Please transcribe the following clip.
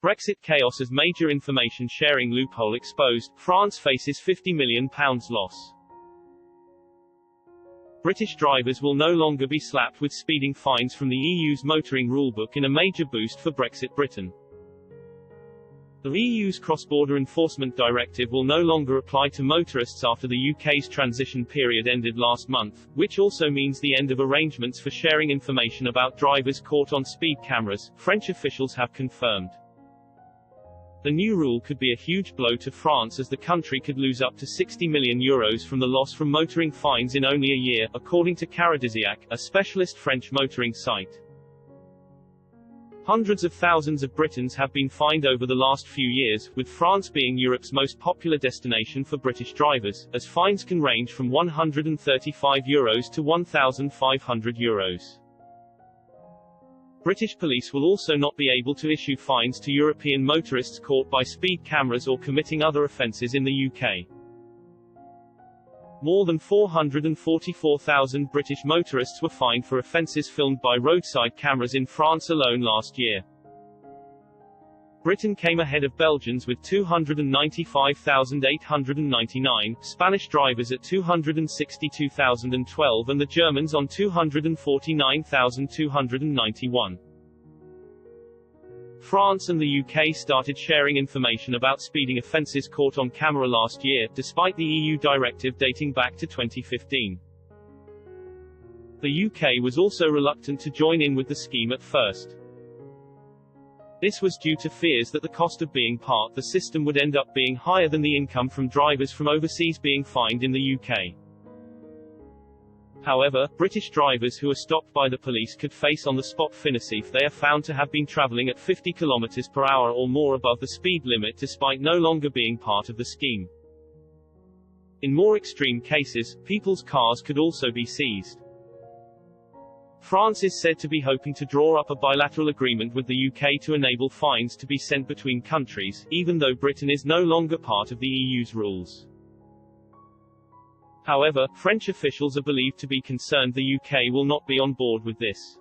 Brexit chaos as major information sharing loophole exposed, France faces £50 million loss. British drivers will no longer be slapped with speeding fines from the EU's motoring rulebook in a major boost for Brexit Britain. The EU's cross-border enforcement directive will no longer apply to motorists after the UK's transition period ended last month, which also means the end of arrangements for sharing information about drivers caught on speed cameras, French officials have confirmed. The new rule could be a huge blow to France, as the country could lose up to €60 million from the loss from motoring fines in only a year, according to CHA0S, a specialist French motoring site. Hundreds of thousands of Britons have been fined over the last few years, with France being Europe's most popular destination for British drivers, as fines can range from €135 to €1,500. British police will also not be able to issue fines to European motorists caught by speed cameras or committing other offences in the UK. More than 444,000 British motorists were fined for offences filmed by roadside cameras in France alone last year. Britain came ahead of Belgians with 295,899, Spanish drivers at 262,012 and the Germans on 249,291. France and the UK started sharing information about speeding offences caught on camera last year, despite the EU directive dating back to 2015. The UK was also reluctant to join in with the scheme at first. This was due to fears that the cost of being part of the system would end up being higher than the income from drivers from overseas being fined in the UK. However, British drivers who are stopped by the police could face on-the-spot fines if they are found to have been travelling at 50 km per hour or more above the speed limit despite no longer being part of the scheme. In more extreme cases, people's cars could also be seized. France is said to be hoping to draw up a bilateral agreement with the UK to enable fines to be sent between countries, even though Britain is no longer part of the EU's rules. However, French officials are believed to be concerned the UK will not be on board with this.